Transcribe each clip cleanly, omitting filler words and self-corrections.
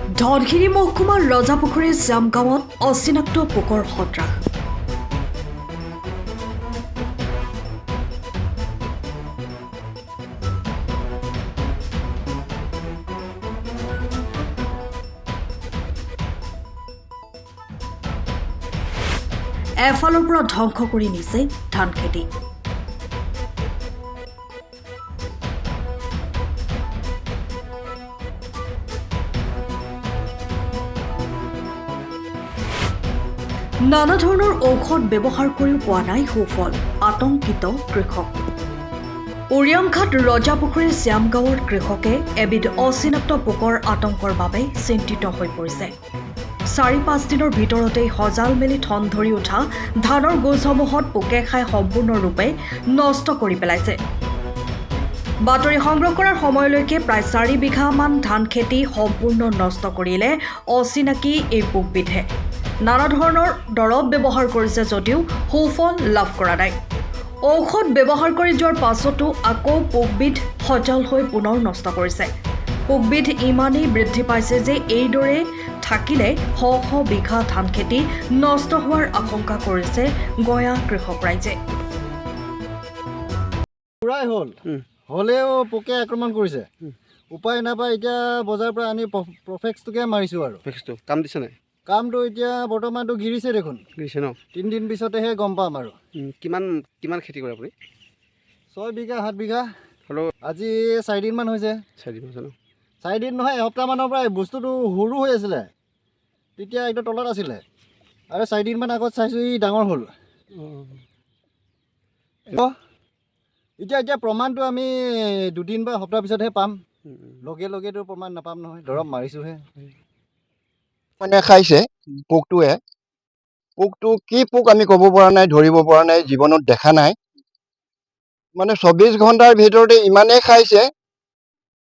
ধনশিৰি মহকুমাৰ ৰজাপুখুৰীৰ শ্যামগাঁৱত অচিনাক্ত পোকৰ সন্ত্ৰাস। এফালৰ পৰা ধ্বংস কৰি নিছে ধান খেতি। নানা ধৰণৰ ঔষধ ব্যৱহাৰ কৰিও পোৱা নাই সুফল, আতংকিত কৃষক। উৰিয়াংঘাট ৰজাপুখুৰীৰ শ্যামগাঁৱৰ কৃষকে এবিধ অচিনাক্ত পোকৰ আতংকৰ বাবে চিন্তিত হৈ পৰিছে। ৪-৫ দিনৰ ভিতৰতেই সজাল মেলি ঠন ধৰি উঠা ধানৰ গোজসমূহত পোকে খাই সম্পূৰ্ণৰূপে নষ্ট কৰি পেলাইছে। বাতৰি সংগ্ৰহ কৰাৰ সময়লৈকে প্ৰায় ৪ বিঘামান ধান খেতি সম্পূৰ্ণ নষ্ট কৰিলে অচিনাকি এই পোকবিধে। নানা ধৰণৰ দৰৱ ব্যৱহাৰ কৰিছে যদিও সুফল লাভ কৰা নাই। ঔষধ ব্যৱহাৰ কৰি যোৱাৰ পাছতো আকৌ পোকবিধ সজাল হৈ পুনৰ নষ্ট কৰিছে। পোকবিধ ইমানেই বৃদ্ধি পাইছে যে এইদৰে থাকিলে শ শ বিঘা ধান খেতি নষ্ট হোৱাৰ আশংকা কৰিছে গঞা কৃষক ৰাইজে। হ'লেও পোকে আক্ৰমণ কৰিছে, উপায় নাপায় এতিয়া বজাৰৰ পৰা আনি প্ৰফেক্সটোকে মাৰিছোঁ আৰু। কাম দিছে নাই? কামটো এতিয়া বৰ্তমানটো গিৰিছে দেখোন। গিৰিছে ন? 3 দিন পিছতেহে গম পাম আৰু। কিমান খেতি কৰে আপুনি? 6 বিঘা 7 বিঘা। হ'লেও আজি 4 দিনমান হৈছে। 4 দিন হৈছে ন? 4 দিন নহয়, এসপ্তাহমানৰ পৰা বস্তুটো সৰু হৈ আছিলে, তেতিয়া একদম তলত আছিলে, আৰু 4 দিনমান আগত চাইছোঁ ই ডাঙৰ হ'ল। এতিয়া প্ৰমাণটো আমি 2 দিন বা সপ্তাহ পিছতহে পাম। লগে লগেতো প্ৰমাণ নাপাম নহয়, দৰৱ মাৰিছোঁহে। মানে খাইছে পোকটো কি পোক আমি ক'ব পৰা নাই, ধৰিব পৰা নাই, জীৱনত দেখা নাই। মানে 24 ঘণ্টাৰ ভিতৰতে ইমানেই খাইছে,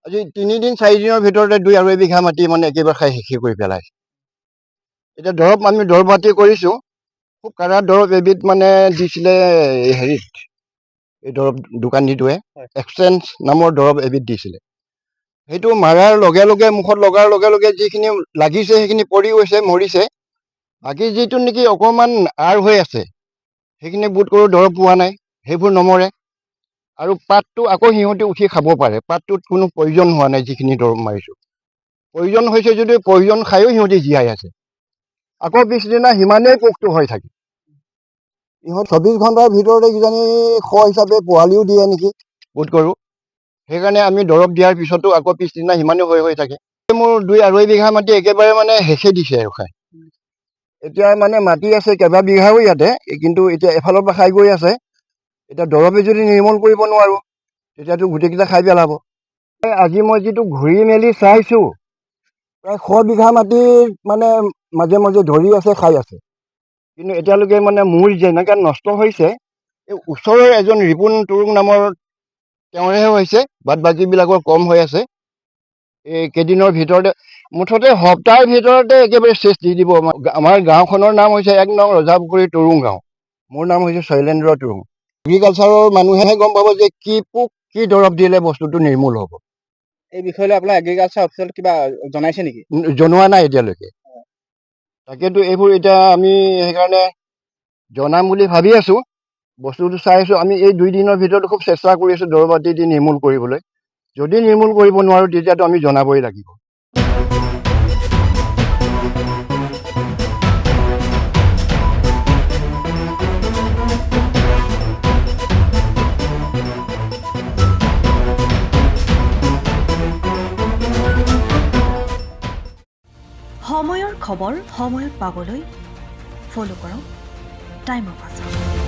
আজি 3 দিন 4 দিনৰ ভিতৰতে 2-2.5 বিঘা মাটি মানে একেবাৰে খাই শেষ কৰি পেলাইছে। এতিয়া আমি দৰৱ মাটি কৰিছোঁ, খুব কাৰা দৰৱ এবিধ মানে দিছিলে হেৰিত, এই দৰৱ দোকানীটোৱে এক্সচেঞ্জ নামৰ দৰৱ এবিধ দিছিলে। সেইটো মাৰাৰ লগে লগে মুখত লগাৰ লগে লগে যিখিনি লাগিছে সেইখিনি পৰি গৈছে, মৰিছে। বাকী যিটো নেকি অকণমান আৰ হৈ আছে সেইখিনি বোধ কৰোঁ দৰৱ পোৱা নাই, সেইবোৰ নমৰে। আৰু পাতটো আকৌ সিহঁতে উঠি খাব পাৰে, পাতটোত কোনো প্ৰয়োজন হোৱা নাই। যিখিনি দৰৱ মাৰিছোঁ প্ৰয়োজন হৈছে যদিও প্ৰয়োজন খায়ো সিহঁতে জীয়াই আছে। আকৌ পিছদিনা সিমানেই পোকটো হৈ থাকে। ইহঁত 24 ঘণ্টাৰ ভিতৰতে কিজানি শ হিচাপে পোৱালিও দিয়ে নেকি বোধ কৰোঁ। সেইকাৰণে আমি দৰৱ দিয়াৰ পিছতো আকৌ পিছদিনা সিমানেই হৈ থাকে। মোৰ 2-2.5 বিঘা মাটি একেবাৰে মানে শেষে দিছে আৰু খাই। এতিয়া মানে মাটি আছে কেইবা বিঘাও ইয়াতে, কিন্তু এতিয়া এফালৰ পৰা খাই গৈ আছে। এতিয়া দৰৱে যদি নিৰ্মূল কৰিব নোৱাৰোঁ তেতিয়াতো গোটেইকেইটা খাই পেলাব। আজি মই যিটো ঘূৰি মেলি চাইছোঁ, প্ৰায় 100 বিঘা মাটিত মানে মাজে মাজে ধৰি আছে, খাই আছে। কিন্তু এতিয়ালৈকে মানে মোৰ যেনেকৈ নষ্ট হৈছে, এই ওচৰৰ এজন ৰিপুণ তুৰুং নামৰ তেওঁৰহে হৈছে, বাদ বাকীবিলাকৰ কম হৈ আছে। এই কেইদিনৰ ভিতৰতে মুঠতে সপ্তাহৰ ভিতৰতে একেবাৰে চেচ দি দিব। আমাৰ গাঁওখনৰ নাম হৈছে 1 নং ৰজাপুখুৰী তুৰুং গাঁও। মোৰ নাম হৈছে শৈলেন্দ্ৰ তুৰুং। এগ্ৰিকালচাৰৰ মানুহেহে গম পাব যে কি পোক, কি দৰৱ দিলে বস্তুটো নিৰ্মূল হ'ব। এই বিষয়ে লৈ আপোনাৰ এগ্ৰিকালচাৰ অফিচত কিবা জনাইছে নেকি? জনোৱা নাই এতিয়ালৈকে। তাকেতো এইবোৰ এতিয়া আমি সেইকাৰণে জনাম বুলি ভাবি আছোঁ। বস্তুটো চাই আছোঁ, আমি এই 2 দিনৰ ভিতৰত খুব চেষ্টা কৰি আছোঁ দৰৱ পাতি দি নিৰ্মূল কৰিবলৈ। যদি নিৰ্মূল কৰিব নোৱাৰোঁ তেতিয়াতো আমি জনাবই লাগিব। সময়ৰ খবৰ সময়ত পাবলৈ ফ'ল' কৰক টাইম অফ আছাম।